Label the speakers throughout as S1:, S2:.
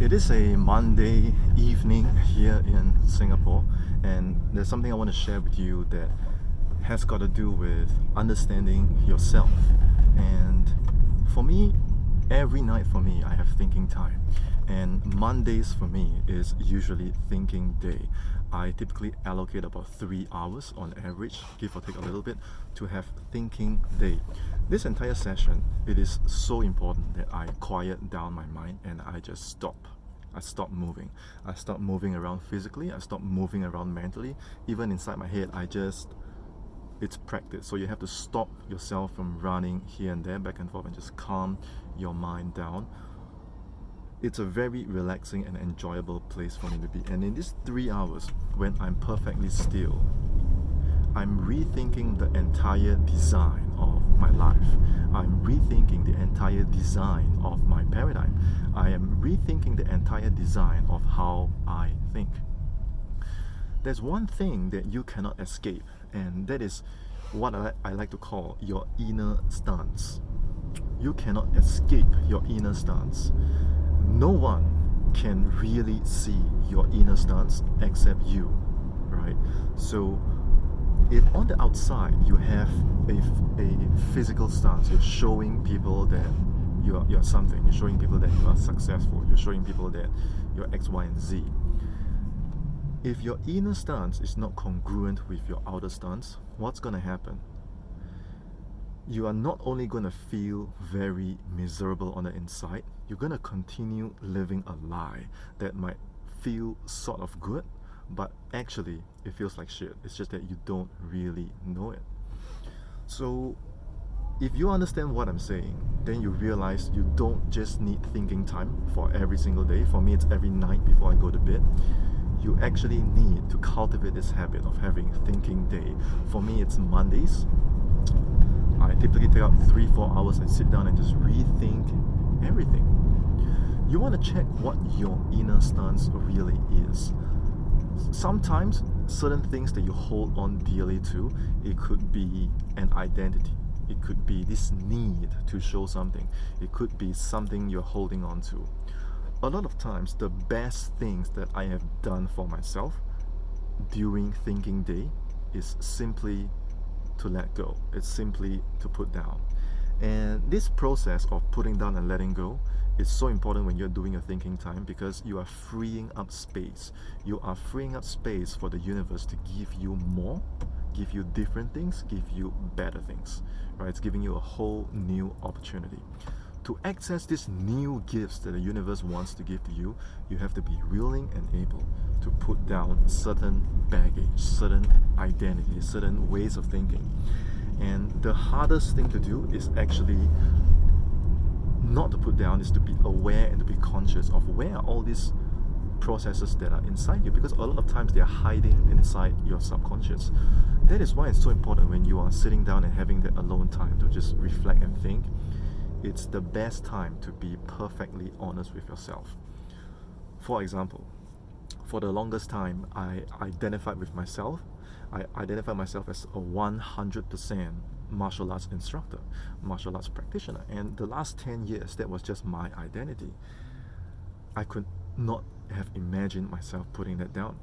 S1: It is a Monday evening here in Singapore, and there's something I want to share with you that has got to do with understanding yourself. And for me, every night for me, I have thinking time. And Mondays for me is usually thinking day. I typically allocate about 3 hours on average, give or take a little bit, to have thinking day. This entire session, it is so important that I quiet down my mind and I just stop. I stop moving. I stop moving around physically. I stop moving around mentally. Even inside my head, it's practice. So you have to stop yourself from running here and there, back and forth, and just calm your mind down. It's a very relaxing and enjoyable place for me to be. And in these 3 hours, when I'm perfectly still, I'm rethinking the entire design of my life. I'm rethinking the entire design of my paradigm. I am rethinking the entire design of how I think. There's one thing that you cannot escape, and that is what I like to call your inner stance. You cannot escape your inner stance. No one can really see your inner stance except you, right? So if on the outside you have a physical stance, you're showing people that you're something, you're showing people that you are successful, you're showing people that you're X, Y, and Z. If your inner stance is not congruent with your outer stance, what's going to happen? You are not only going to feel very miserable on the inside, you're going to continue living a lie that might feel sort of good, but actually it feels like shit. It's just that you don't really know it. So if you understand what I'm saying, then you realize you don't just need thinking time for every single day. For me, it's every night before I go to bed. You actually need to cultivate this habit of having thinking day. For me, it's Mondays. I typically take out 3-4 hours and sit down and just rethink everything. You want to check what your inner stance really is. Sometimes certain things that you hold on dearly to, it could be an identity. It could be this need to show something. It could be something you're holding on to. A lot of times, the best things that I have done for myself during thinking day is simply to let go. It's simply to put down. And this process of putting down and letting go is so important when you're doing your thinking time, because you are freeing up space. You are freeing up space for the universe to give you more, give you different things, give you better things, right? It's giving you a whole new opportunity. To access these new gifts that the universe wants to give to you, you have to be willing and able to put down certain baggage, certain identities, certain ways of thinking. And the hardest thing to do is actually not to put down, is to be aware and to be conscious of where are all these processes that are inside you, because a lot of times they are hiding inside your subconscious. That is why it's so important when you are sitting down and having that alone time to just reflect and think. It's the best time to be perfectly honest with yourself. For example, for the longest time, I identified myself as a 100% martial arts instructor, martial arts practitioner. And the last 10 years, that was just my identity. I could not have imagined myself putting that down.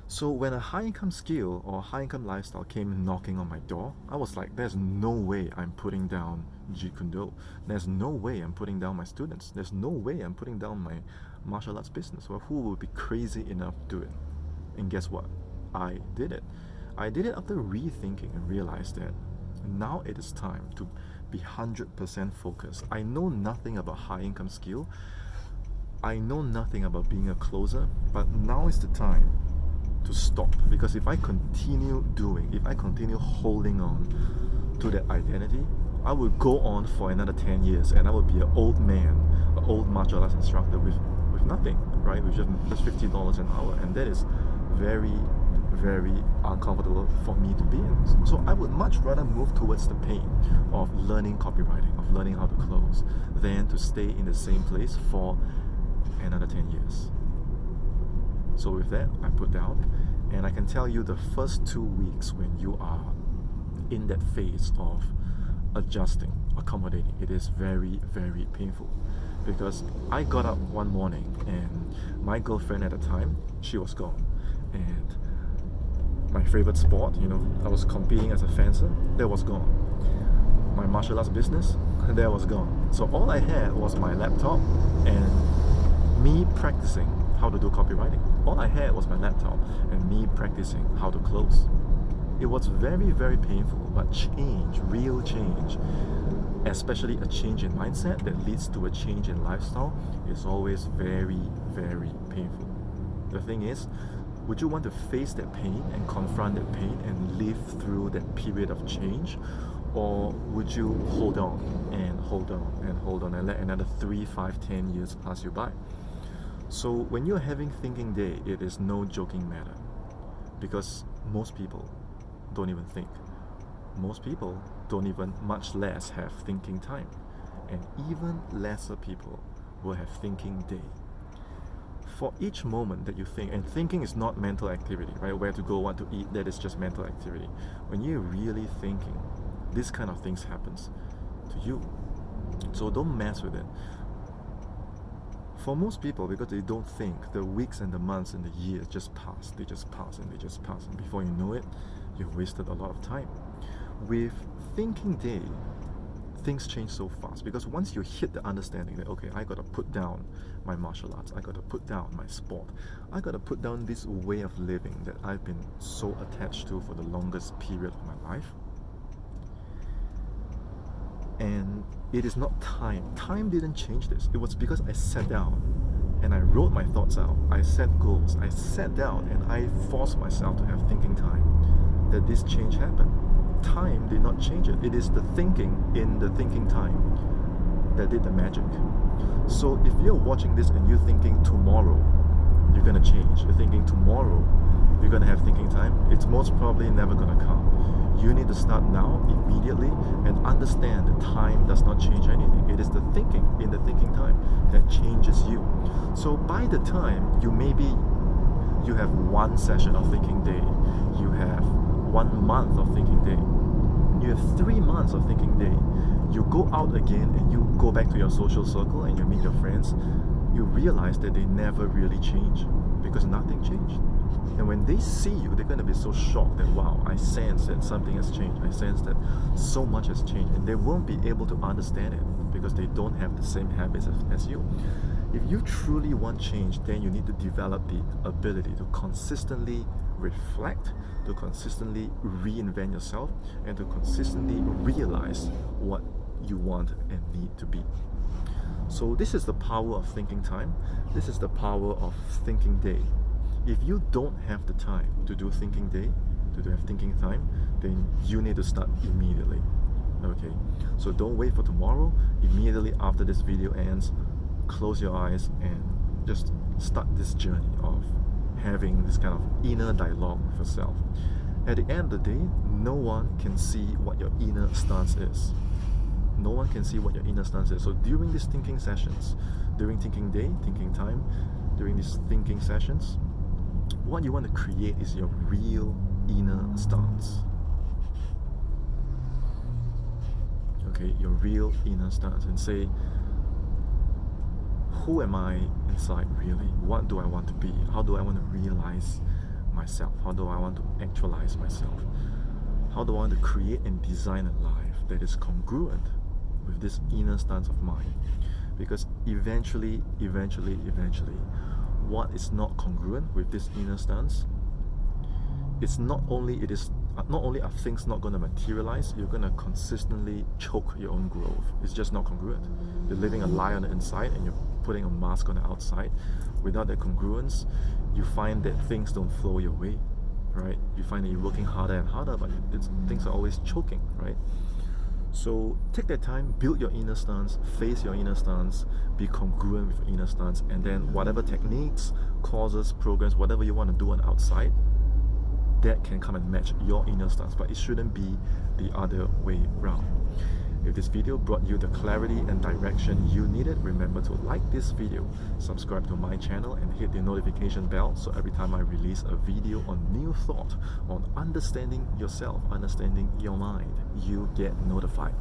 S1: So when a high-income skill or high-income lifestyle came knocking on my door, I was like, there's no way I'm putting down Jeet Kune Do. There's no way I'm putting down my students. There's no way I'm putting down my martial arts business. Well, who would be crazy enough to do it? And guess what? I did it. I did it after rethinking and realized that now it is time to be 100% focused. I know nothing about high-income skill. I know nothing about being a closer, but now is the time to stop, because if I continue holding on to that identity, I will go on for another 10 years and I will be an old man, an old martial arts instructor with nothing, right? With just $50 an hour, and that is very, very uncomfortable for me to be in. So I would much rather move towards the pain of learning copywriting, of learning how to close, than to stay in the same place for another 10 years. So with that, I put down, and I can tell you the first 2 weeks when you are in that phase of adjusting, accommodating, it is very, very painful. because I got up one morning and my girlfriend at the time, she was gone. And my favorite sport, I was competing as a fencer, that was gone. My martial arts business, that was gone. So all I had was my laptop and me practicing how to do copywriting. All I had was my laptop and me practicing how to close. It was very, very painful, but change, real change, especially a change in mindset that leads to a change in lifestyle, is always very, very painful. The thing is, would you want to face that pain and confront that pain and live through that period of change? Or would you hold on and hold on and hold on and let another 3, 5, 10 years pass you by? So when you're having thinking day, it is no joking matter, because most people don't even think. Most people don't even, much less, have thinking time. And even lesser people will have thinking day. For each moment that you think, and thinking is not mental activity, right? Where to go, what to eat, that is just mental activity. When you're really thinking, this kind of things happens to you. So don't mess with it. For most people, because they don't think, the weeks and the months and the years just pass. They just pass and they just pass. And before you know it, you've wasted a lot of time. With thinking day, things change so fast, because once you hit the understanding that, okay, I gotta put down my martial arts, I gotta put down my sport, I gotta put down this way of living that I've been so attached to for the longest period of my life. And it is not time. Time didn't change this. It was because I sat down and I wrote my thoughts out. I set goals. I sat down and I forced myself to have thinking time that this change happened. Time did not change it. It is the thinking in the thinking time that did the magic. So if you're watching this and you're thinking tomorrow you're gonna change, you're thinking tomorrow you're gonna have thinking time, it's most probably never gonna come. You need to start now, immediately, and understand that time does not change anything. It is the thinking in the thinking time that changes you. So by the time you have one session of thinking day, you have 1 month of thinking day, you have 3 months of thinking day, you go out again and you go back to your social circle and you meet your friends, you realize that they never really change, because nothing changed. And when they see you, they're going to be so shocked that, wow, I sense that something has changed. I sense that so much has changed. And they won't be able to understand it because they don't have the same habits as you. If you truly want change, then you need to develop the ability to consistently reflect, to consistently reinvent yourself, and to consistently realize what you want and need to be. So this is the power of thinking time. This is the power of thinking day. If you don't have the time to do thinking day, to have thinking time, then you need to start immediately. Okay, so don't wait for tomorrow. Immediately after this video ends, close your eyes and just start this journey of having this kind of inner dialogue with yourself. At the end of the day, no one can see what your inner stance is. No one can see what your inner stance is. So during these thinking sessions, during thinking day, thinking time, during these thinking sessions, what you want to create is your real inner stance. Okay, your real inner stance, and say, who am I inside really? What do I want to be? How do I want to realize myself? How do I want to actualize myself? How do I want to create and design a life that is congruent with this inner stance of mine? Because eventually, what is not congruent with this inner stance, it's not only are things not going to materialize, you're going to consistently choke your own growth. It's just not congruent. You're living a lie on the inside and you're putting a mask on the outside. Without that congruence, you find that things don't flow your way, right? You find that you're working harder and harder, but things are always choking, right? So take that time, build your inner stance, face your inner stance, be congruent with your inner stance, and then whatever techniques, causes, programs, whatever you want to do on the outside, that can come and match your inner stance, but it shouldn't be the other way around. If this video brought you the clarity and direction you needed, remember to like this video, subscribe to my channel, and hit the notification bell so every time I release a video on new thought, on understanding yourself, understanding your mind, you get notified.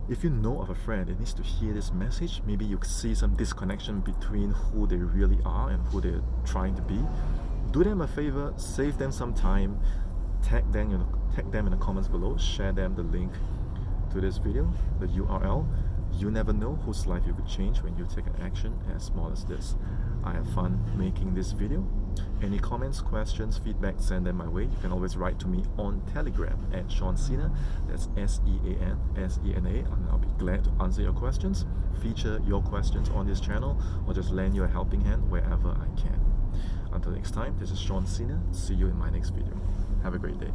S1: if you know of a friend that needs to hear this message, maybe you see some disconnection between who they really are and who they're trying to be, do them a favor, save them some time, tag them in the comments below, share them the link to this video, the URL. You never know whose life you could change when you take an action as small as this. I have fun making this video. Any comments, questions, feedback, send them my way. You can always write to me on Telegram at Sean Sena. That's SeanSena, and I'll be glad to answer your questions, feature your questions on this channel, or just lend you a helping hand wherever I can. Until next time, this is Sean Sena. See you in my next video. Have a great day.